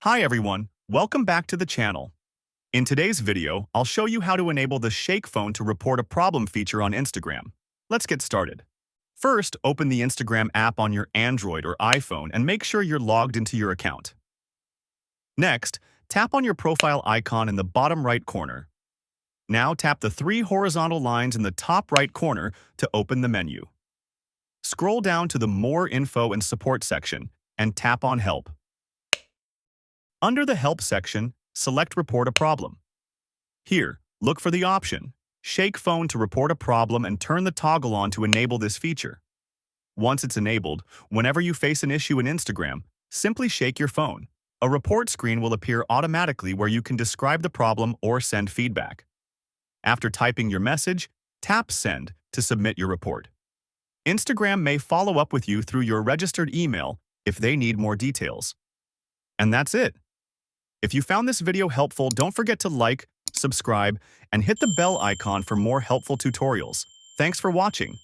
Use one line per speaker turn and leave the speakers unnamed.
Hi everyone, welcome back to the channel. In today's video, I'll show you how to enable the Shake phone to report a problem feature on Instagram. Let's get started. First, open the Instagram app on your Android or iPhone and make sure you're logged into your account. Next, tap on your profile icon in the bottom right corner. Now tap the three horizontal lines in the top right corner to open the menu. Scroll down to the More Info and Support section and tap on Help. Under the Help section, select Report a Problem. Here, look for the option Shake phone to report a problem and turn the toggle on to enable this feature. Once it's enabled, whenever you face an issue in Instagram, simply shake your phone. A report screen will appear automatically where you can describe the problem or send feedback. After typing your message, tap Send to submit your report. Instagram may follow up with you through your registered email if they need more details. And that's it. If you found this video helpful, don't forget to like, subscribe, and hit the bell icon for more helpful tutorials. Thanks for watching.